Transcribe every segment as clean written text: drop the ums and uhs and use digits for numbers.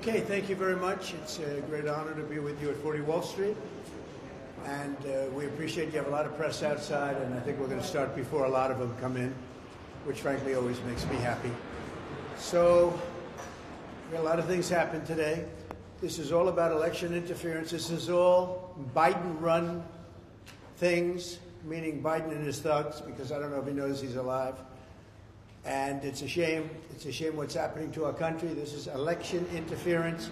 Okay, thank you very much. It's a great honor to be with you at 40 Wall Street. And we appreciate you have a lot of press outside, and I think we're going to start before a lot of them come in, which frankly always makes me happy. So, a lot of things happened today. This is all about election interference. This is all Biden-run things, meaning Biden and his thugs, because I don't know if he knows he's alive. And it's a shame. It's a shame what's happening to our country. This is election interference.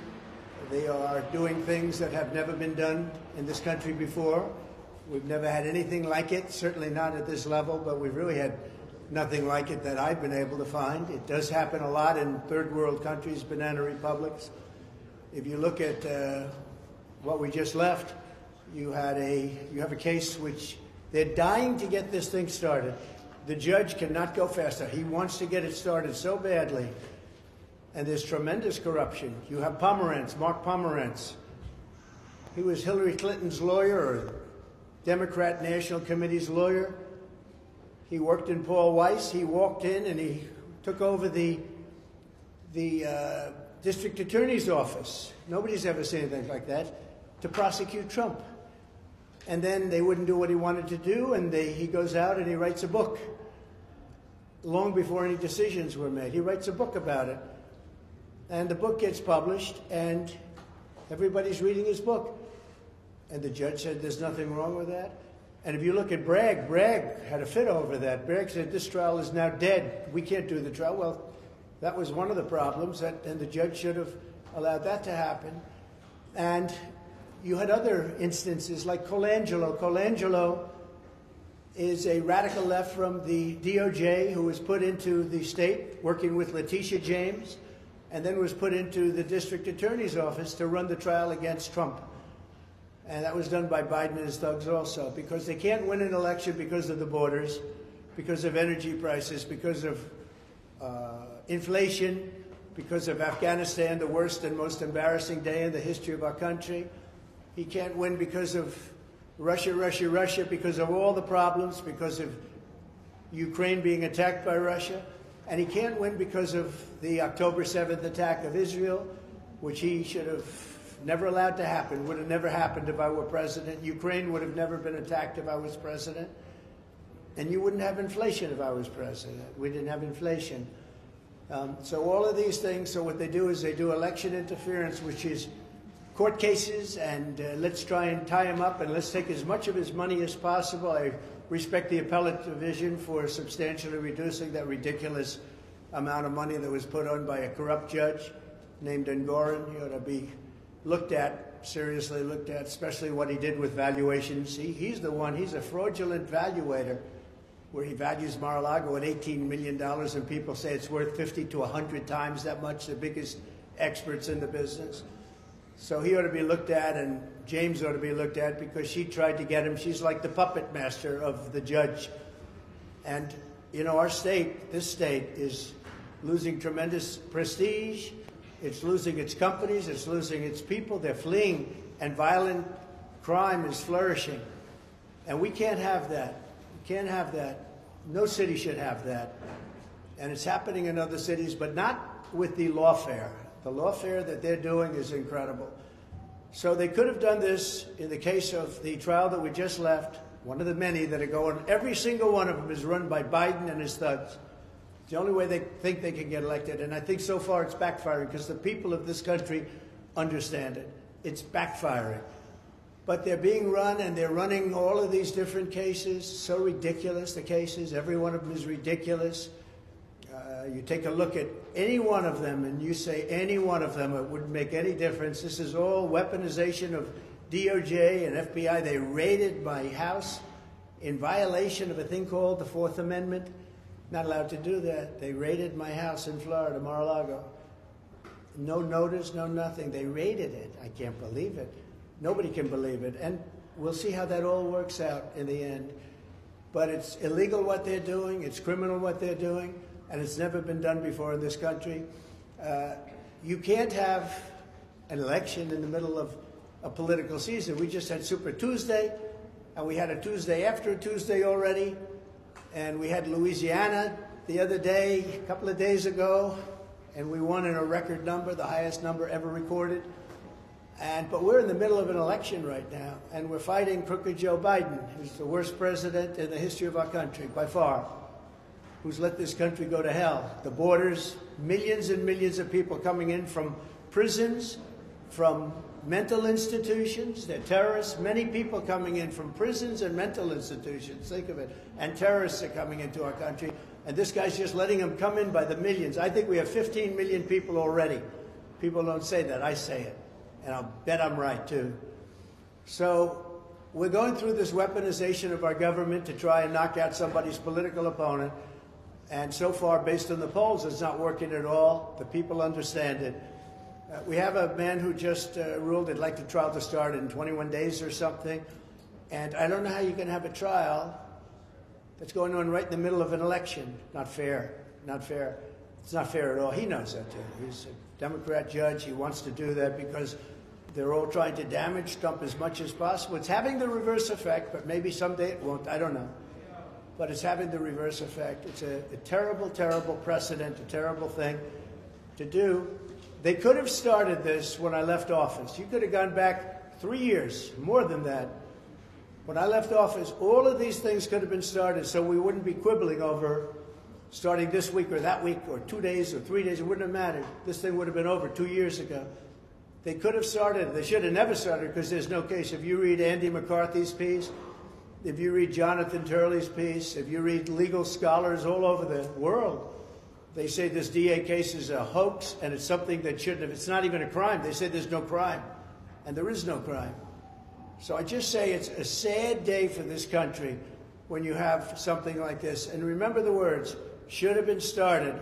They are doing things that have never been done in this country before. We've never had anything like it, certainly not at this level, but we've really had nothing like it that I've been able to find. It does happen a lot in third world countries, banana republics. If you look at what we just left, you have a case which they're dying to get this thing started. The judge cannot go faster. He wants to get it started so badly. And there's tremendous corruption. You have Pomerantz, Mark Pomerantz. He was Hillary Clinton's lawyer, or Democrat National Committee's lawyer. He worked in Paul Weiss. He walked in and he took over the district attorney's office. Nobody's ever seen anything like that, to prosecute Trump. And then they wouldn't do what he wanted to do, and he goes out and he writes a book. Long before any decisions were made, he writes a book about it. And the book gets published, and everybody's reading his book. And the judge said there's nothing wrong with that. And if you look at Bragg had a fit over that. Bragg said this trial is now dead. We can't do the trial. Well, that was one of the problems, and the judge should have allowed that to happen. And you had other instances like Colangelo. Colangelo is a radical left from the DOJ who was put into the state working with Letitia James, and then was put into the district attorney's office to run the trial against Trump. And that was done by Biden and his thugs also, because they can't win an election because of the borders, because of energy prices, because of inflation, because of Afghanistan, the worst and most embarrassing day in the history of our country. He can't win because of Russia, because of all the problems, because of Ukraine being attacked by Russia. And he can't win because of the October 7th attack of Israel, which he should have never allowed to happen, would have never happened if I were president. Ukraine would have never been attacked if I was president. And you wouldn't have inflation if I was president. We didn't have inflation. So all of these things, so what they do is they do election interference, which is court cases, and let's try and tie him up, and let's take as much of his money as possible. I respect the appellate division for substantially reducing that ridiculous amount of money that was put on by a corrupt judge named Engoron. He ought to be looked at, seriously looked at, especially what he did with valuations. He's the one, he's a fraudulent valuator, where he values Mar-a-Lago at $18 million, and people say it's worth 50 to 100 times that much, the biggest experts in the business. So he ought to be looked at, and James ought to be looked at, because she tried to get him. She's like the puppet master of the judge. And, you know, our state, this state, is losing tremendous prestige. It's losing its companies. It's losing its people. They're fleeing, and violent crime is flourishing. And we can't have that. We can't have that. No city should have that. And it's happening in other cities, but not with the lawfare. The lawfare that they're doing is incredible. So they could have done this in the case of the trial that we just left, one of the many that are going. Every single one of them is run by Biden and his thugs. It's the only way they think they can get elected. And I think so far it's backfiring, because the people of this country understand it. It's backfiring. But they're being run, and they're running all of these different cases. So ridiculous, the cases. Every one of them is ridiculous. You take a look at any one of them, and you say any one of them, it wouldn't make any difference. This is all weaponization of DOJ and FBI. They raided my house in violation of a thing called the Fourth Amendment. Not allowed to do that. They raided my house in Florida, Mar-a-Lago. No notice, no nothing. They raided it. I can't believe it. Nobody can believe it. And we'll see how that all works out in the end. But it's illegal what they're doing. It's criminal what they're doing. And it's never been done before in this country. You can't have an election in the middle of a political season. We just had Super Tuesday, and we had a Tuesday after a Tuesday already, and we had Louisiana the other day, a couple of days ago, and we won in a record number, the highest number ever recorded. But we're in the middle of an election right now, and we're fighting crooked Joe Biden, who's the worst president in the history of our country, by far, who's let this country go to hell. The borders, millions and millions of people coming in from prisons, from mental institutions. They're terrorists. Many people coming in from prisons and mental institutions. Think of it. And terrorists are coming into our country. And this guy's just letting them come in by the millions. I think we have 15 million people already. People don't say that. I say it. And I'll bet I'm right, too. So we're going through this weaponization of our government to try and knock out somebody's political opponent. And so far, based on the polls, it's not working at all. The people understand it. We have a man who just ruled he'd like the trial to start in 21 days or something. And I don't know how you can have a trial that's going on right in the middle of an election. Not fair. Not fair. It's not fair at all. He knows that, too. He's a Democrat judge. He wants to do that because they're all trying to damage Trump as much as possible. It's having the reverse effect, but maybe someday it won't. I don't know. But it's having the reverse effect. It's a terrible, terrible precedent, a terrible thing to do. They could have started this when I left office. You could have gone back 3 years, more than that. When I left office, all of these things could have been started so we wouldn't be quibbling over starting this week or that week or 2 days or 3 days. It wouldn't have mattered. This thing would have been over 2 years ago. They could have started. They should have never started because there's no case. If you read Andy McCarthy's piece, if you read Jonathan Turley's piece, if you read legal scholars all over the world, they say this DA case is a hoax and it's something that shouldn't have. It's not even a crime. They say there's no crime. And there is no crime. So I just say it's a sad day for this country when you have something like this. And remember the words, should have been started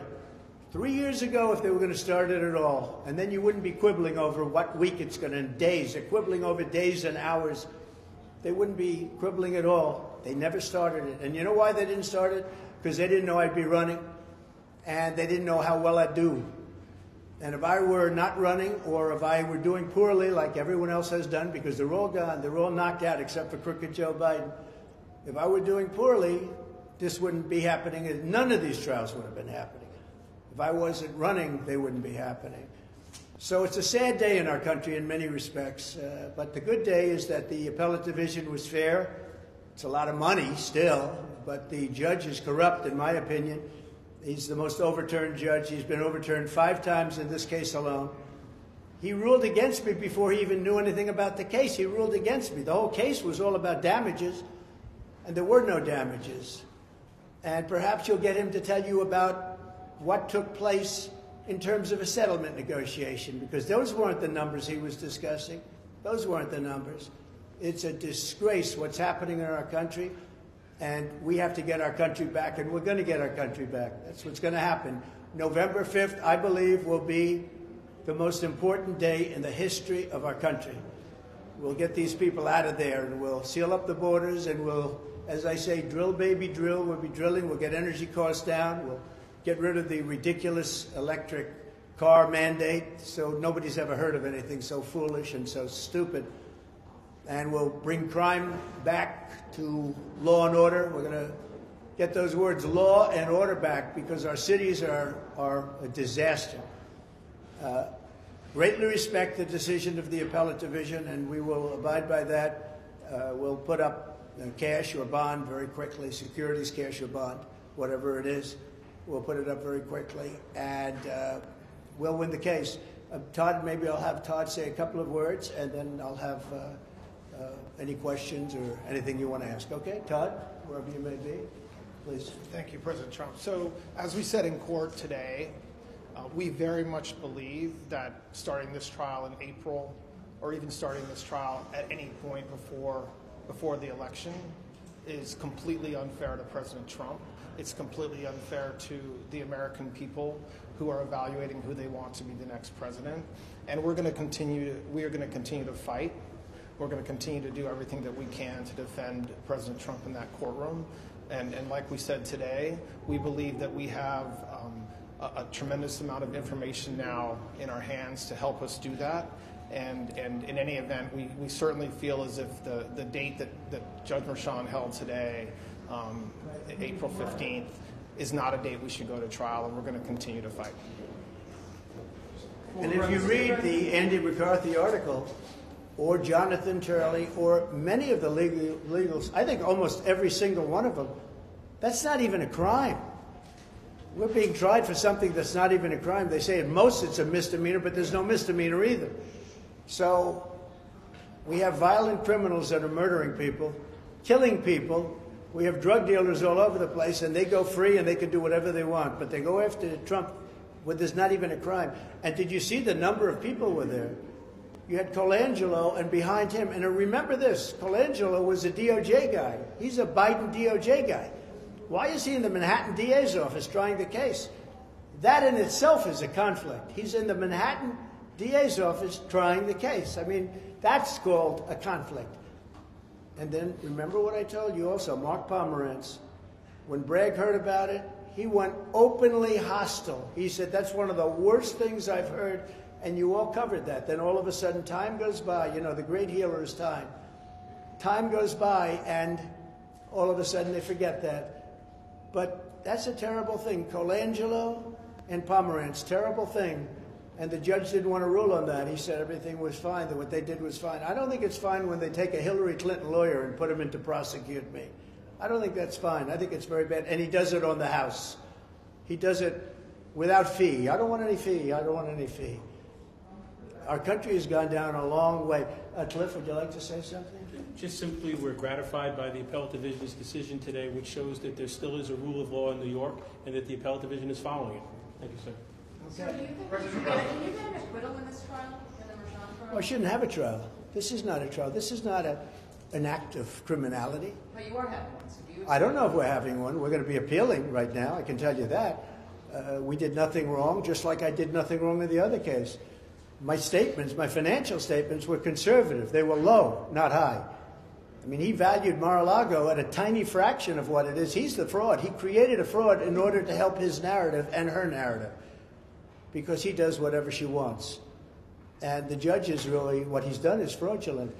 3 years ago if they were going to start it at all. And then you wouldn't be quibbling over what week it's going to, days. They're quibbling over days and hours. They wouldn't be quibbling at all. They never started it. And you know why they didn't start it? Because they didn't know I'd be running. And they didn't know how well I'd do. And if I were not running or if I were doing poorly like everyone else has done, because they're all gone, they're all knocked out except for crooked Joe Biden. If I were doing poorly, this wouldn't be happening. None of these trials would have been happening. If I wasn't running, they wouldn't be happening. So it's a sad day in our country in many respects. But the good day is that the appellate division was fair. It's a lot of money still, but the judge is corrupt, in my opinion. He's the most overturned judge. He's been overturned 5 times in this case alone. He ruled against me before he even knew anything about the case. He ruled against me. The whole case was all about damages, and there were no damages. And perhaps you'll get him to tell you about what took place in terms of a settlement negotiation, because those weren't the numbers he was discussing. Those weren't the numbers. It's a disgrace what's happening in our country. And we have to get our country back, and we're going to get our country back. That's what's going to happen. November 5th, I believe, will be the most important day in the history of our country. We'll get these people out of there, and we'll seal up the borders, and we'll, as I say, drill, baby, drill. We'll be drilling. We'll get energy costs down. We'll get rid of the ridiculous electric car mandate, so nobody's ever heard of anything so foolish and so stupid. And we'll bring crime back to law and order. We're going to get those words law and order back because our cities are a disaster. Greatly respect the decision of the appellate division, and we will abide by that. We'll put up cash or bond very quickly, securities, cash or bond, whatever it is. We'll put it up very quickly, and we'll win the case. Todd, maybe I'll have Todd say a couple of words, and then I'll have any questions or anything you want to ask. Okay, Todd, wherever you may be, please. Thank you, President Trump. So, as we said in court today, we very much believe that starting this trial in April, or even starting this trial at any point before the election, is completely unfair to President Trump. It's completely unfair to the American people who are evaluating who they want to be the next president. And we are going to continue to fight. We're going to continue to do everything that we can to defend President Trump in that courtroom. And like we said today, we believe that we have a tremendous amount of information now in our hands to help us do that. And in any event, we certainly feel as if the date that Judge Merchan held today, April 15th, is not a date we should go to trial, and we're going to continue to fight. And if you read the Andy McCarthy article, or Jonathan Turley, or many of the legals, I think almost every single one of them, that's not even a crime. We're being tried for something that's not even a crime. They say at most it's a misdemeanor, but there's no misdemeanor either. So we have violent criminals that are murdering people, killing people. We have drug dealers all over the place, and they go free and they can do whatever they want. But they go after Trump when there's not even a crime. And did you see the number of people were there? You had Colangelo, and behind him, and remember this, Colangelo was a DOJ guy. He's a Biden DOJ guy. Why is he in the Manhattan DA's office trying the case? That in itself is a conflict. He's in the Manhattan DA's office trying the case. I mean, that's called a conflict. And then remember what I told you also, Mark Pomerantz, when Bragg heard about it, he went openly hostile. He said, that's one of the worst things I've heard, and you all covered that. Then all of a sudden, time goes by. You know, the great healer is time. Time goes by, and all of a sudden they forget that. But that's a terrible thing. Colangelo and Pomerantz, terrible thing. And the judge didn't want to rule on that. He said everything was fine, that what they did was fine. I don't think it's fine when they take a Hillary Clinton lawyer and put him in to prosecute me. I don't think that's fine. I think it's very bad. And he does it on the House. He does it without fee. I don't want any fee. I don't want any fee. Our country has gone down a long way. Cliff, would you like to say something? Just simply, we're gratified by the Appellate Division's decision today, which shows that there still is a rule of law in New York and that the Appellate Division is following it. Thank you, sir. So do you think can you get an acquittal in this trial, in the Rashan trial? Well, I shouldn't have a trial. This is not a trial. This is not an act of criminality. But you are having one, so do you? I don't know if we're having one. We're going to be appealing right now. I can tell you that. We did nothing wrong, just like I did nothing wrong in the other case. My statements, my financial statements, were conservative. They were low, not high. I mean, he valued Mar-a-Lago at a tiny fraction of what it is. He's the fraud. He created a fraud in order to help his narrative and her narrative, because he does whatever she wants. And the judge is really, what he's done is fraudulent.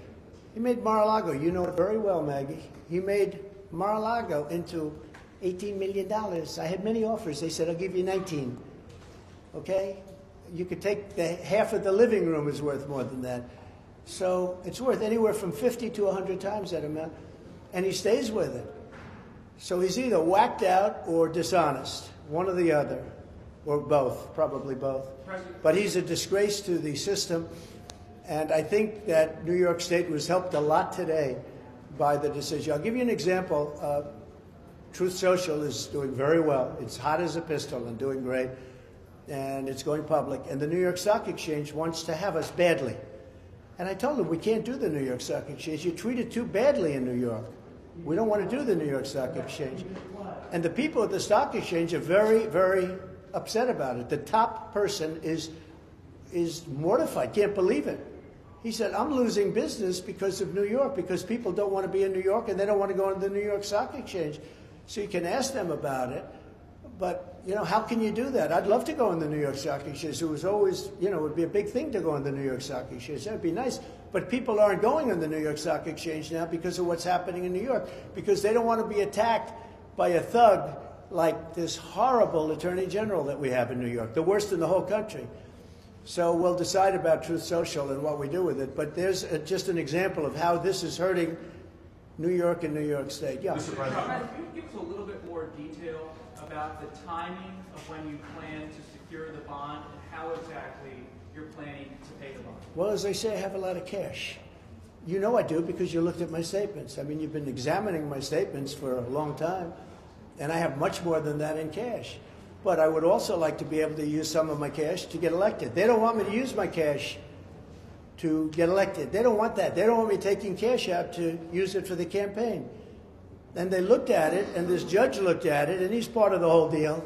He made Mar-a-Lago, you know it very well, Maggie. He made Mar-a-Lago into $18 million. I had many offers. They said, I'll give you 19. Okay? You could take half of the living room is worth more than that. So it's worth anywhere from 50 to 100 times that amount. And he stays with it. So he's either whacked out or dishonest, one or the other, or both, probably both. But he's a disgrace to the system. And I think that New York State was helped a lot today by the decision. I'll give you an example. Truth Social is doing very well. It's hot as a pistol and doing great. And it's going public. And the New York Stock Exchange wants to have us badly. And I told them, we can't do the New York Stock Exchange. You treat it too badly in New York. We don't want to do the New York Stock Exchange. And the people at the Stock Exchange are very, very upset about it. The top person is mortified, can't believe it. He said, I'm losing business because of New York, because people don't want to be in New York and they don't want to go on the New York Stock Exchange. So you can ask them about it. But, you know, how can you do that? I'd love to go on the New York Stock Exchange. It was always, you know, it would be a big thing to go on the New York Stock Exchange. That would be nice. But people aren't going on the New York Stock Exchange now because of what's happening in New York, because they don't want to be attacked by a thug like this horrible Attorney General that we have in New York, the worst in the whole country. So we'll decide about Truth Social and what we do with it. But there's just an example of how this is hurting New York and New York State. Yeah. Mr. President, can you give us a little bit more detail about the timing of when you plan to secure the bond and how exactly you're planning to pay the bond? Well, as I say, I have a lot of cash. You know I do because you looked at my statements. I mean, you've been examining my statements for a long time, and I have much more than that in cash. But I would also like to be able to use some of my cash to get elected. They don't want me to use my cash to get elected. They don't want that. They don't want me taking cash out to use it for the campaign. And they looked at it, and this judge looked at it, and he's part of the whole deal.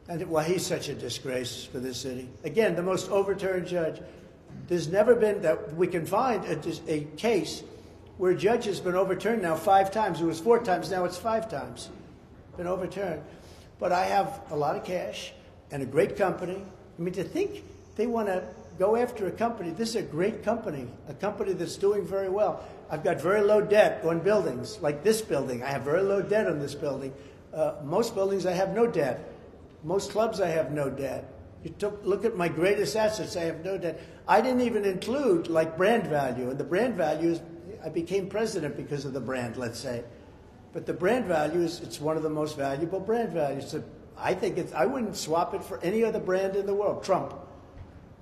And, well, he's such a disgrace for this city. Again, the most overturned judge. There's never been, that we can find, a case where a judge has been overturned now 5 times. It was 4 times, now it's 5 times. Been overturned. But I have a lot of cash and a great company. I mean, to think they want to go after a company. This is a great company, a company that's doing very well. I've got very low debt on buildings, like this building. I have very low debt on this building. Most buildings I have no debt. Most clubs I have no debt. Look at my greatest assets. I have no debt. I didn't even include like brand value. And the brand value is, I became president because of the brand, let's say. But the brand value is, it's one of the most valuable brand values. So I wouldn't swap it for any other brand in the world. Trump.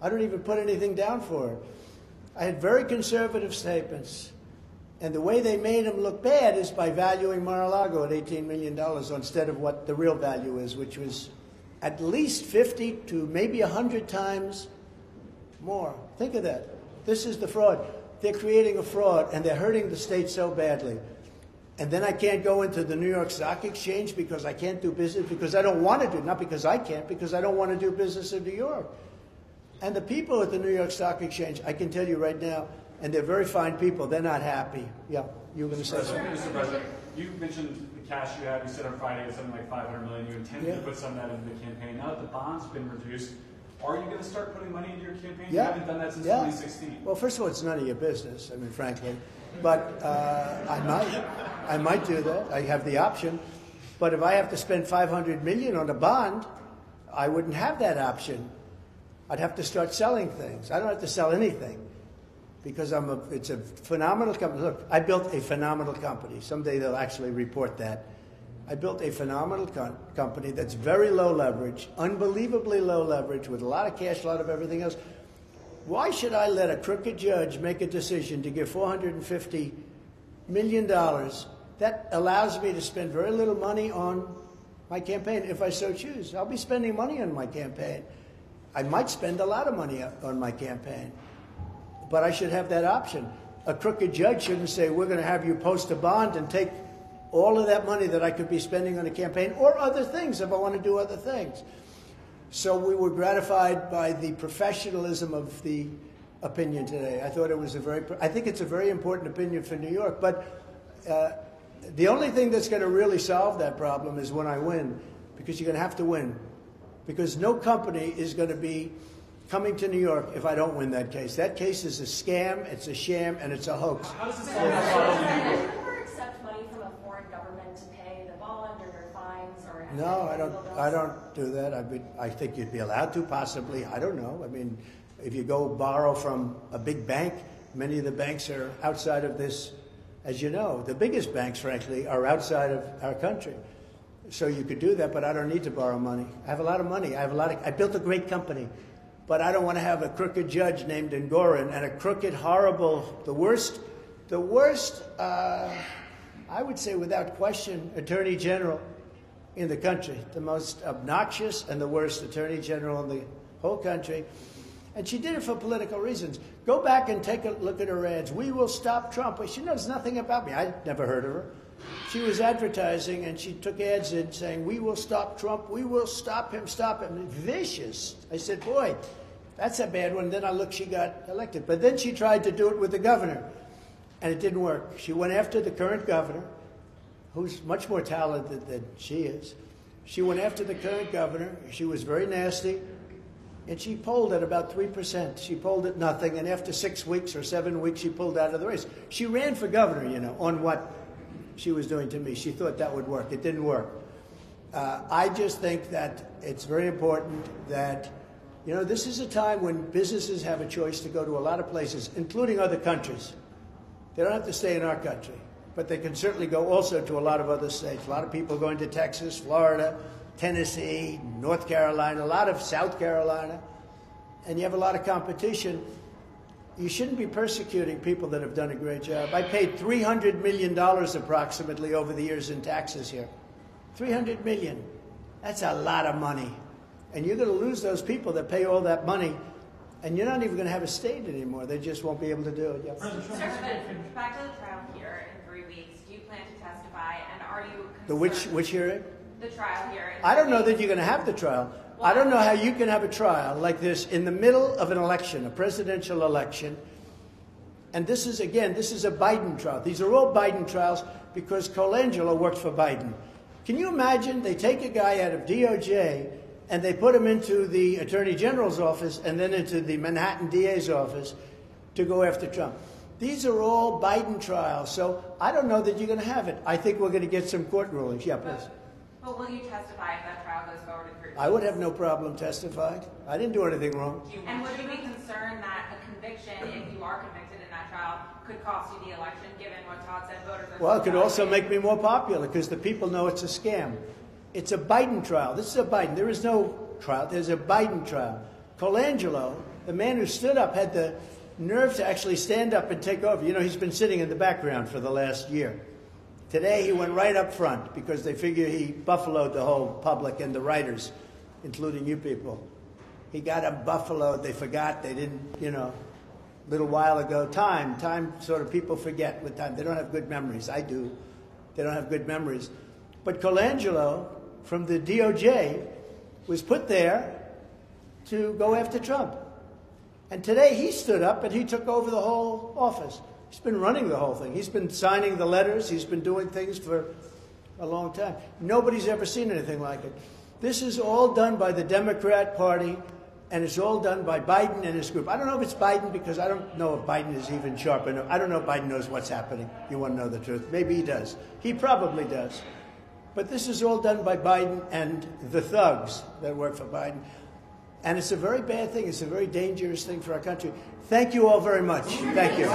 I don't even put anything down for it. I had very conservative statements. And the way they made him look bad is by valuing Mar-a-Lago at $18 million instead of what the real value is, which was at least 50 to maybe 100 times more. Think of that. This is the fraud. They're creating a fraud, and they're hurting the state so badly. And then I can't go into the New York Stock Exchange because I can't do business, because I don't want to do, not because I can't, because I don't want to do business in New York. And the people at the New York Stock Exchange, I can tell you right now, and they're very fine people, they're not happy. Yeah, you were going to say something? Mr. President, you mentioned the cash you have. You said on Friday it's something like $500 million. You intended to put some of that into the campaign. Now that the bond's been reduced, are you going to start putting money into your campaign? You haven't done that since 2016. Well, first of all, it's none of your business, I mean, frankly. But I might do that. I have the option. But if I have to spend $500 million on a bond, I wouldn't have that option. I'd have to start selling things. I don't have to sell anything because it's a phenomenal company. Look, I built a phenomenal company. Someday they'll actually report that. I built a phenomenal company that's very low leverage, unbelievably low leverage, with a lot of cash, a lot of everything else. Why should I let a crooked judge make a decision to give $450 million that allows me to spend very little money on my campaign if I so choose? I'll be spending money on my campaign. I might spend a lot of money on my campaign, but I should have that option. A crooked judge shouldn't say, we're going to have you post a bond and take all of that money that I could be spending on a campaign or other things if I want to do other things. So we were gratified by the professionalism of the opinion today. I thought it was I think it's a very important opinion for New York. But the only thing that's going to really solve that problem is when I win, because you're going to have to win. Because no company is going to be coming to New York if I don't win that case. That case is a scam, it's a sham, and it's a hoax. How does this solve that problem in New York? Accept money from a foreign government to pay the bond or their fines or No, I don't do that. I think you'd be allowed to, possibly. I don't know. I mean, if you go borrow from a big bank, many of the banks are outside of this. As you know, the biggest banks, frankly, are outside of our country. So you could do that, but I don't need to borrow money. I have a lot of money. I built a great company, but I don't want to have a crooked judge named Engoron and a crooked, horrible, the worst, I would say without question, Attorney General in the country, the most obnoxious and the worst Attorney General in the whole country. And she did it for political reasons. Go back and take a look at her ads. We will stop Trump. Well, she knows nothing about me. I never heard of her. She was advertising, and she took ads in saying, we will stop Trump. We will stop him, stop him. Vicious. I said, boy, that's a bad one. Then I looked, she got elected. But then she tried to do it with the governor, and it didn't work. She went after the current governor, who's much more talented than she is. She went after the current governor. She was very nasty. And she polled at about 3%. She polled at nothing, and after 6 weeks or 7 weeks, she pulled out of the race. She ran for governor, you know, on what she was doing to me. She thought that would work. It didn't work. I just think that it's very important that, you know, this is a time when businesses have a choice to go to a lot of places, including other countries. They don't have to stay in our country, but they can certainly go also to a lot of other states. A lot of people going to Texas, Florida, Tennessee, North Carolina, a lot of South Carolina, and you have a lot of competition. You shouldn't be persecuting people that have done a great job. I paid $300 million approximately over the years in taxes here. $300 million. That's a lot of money. And you're going to lose those people that pay all that money, and you're not even going to have a state anymore. They just won't be able to do it. Yep. Sir, but back to the trial here in 3 weeks. Do you plan to testify, and are you concerned? The which hearing? The trial here. I don't know that you're going to have the trial. I don't know how you can have a trial like this in the middle of an election, a presidential election. And this is a Biden trial. These are all Biden trials because Colangelo worked for Biden. Can you imagine they take a guy out of DOJ and they put him into the Attorney General's office and then into the Manhattan DA's office to go after Trump? These are all Biden trials. So I don't know that you're going to have it. I think we're going to get some court rulings. Yeah, please. But will you testify if that trial goes forward in 3 I would have no problem testifying. I didn't do anything wrong. And would you be concerned that a conviction, if you are convicted in that trial, could cost you the election, given what Todd said voters are... Well, it could also make me more popular because the people know it's a scam. It's a Biden trial. This is a Biden. There is no trial. There's a Biden trial. Colangelo, the man who stood up, had the nerve to actually stand up and take over. You know, he's been sitting in the background for the last year. Today, he went right up front because they figure he buffaloed the whole public and the writers, including you people. He got them buffaloed. They forgot. They didn't, you know, a little while ago. Time sort of people forget with time. They don't have good memories. I do. They don't have good memories. But Colangelo from the DOJ was put there to go after Trump. And today he stood up and he took over the whole office. He's been running the whole thing. He's been signing the letters. He's been doing things for a long time. Nobody's ever seen anything like it. This is all done by the Democrat Party, and it's all done by Biden and his group. I don't know if it's Biden because I don't know if Biden is even sharp enough. I don't know if Biden knows what's happening. You want to know the truth. Maybe he does. He probably does. But this is all done by Biden and the thugs that work for Biden. And it's a very bad thing. It's a very dangerous thing for our country. Thank you all very much. Thank you.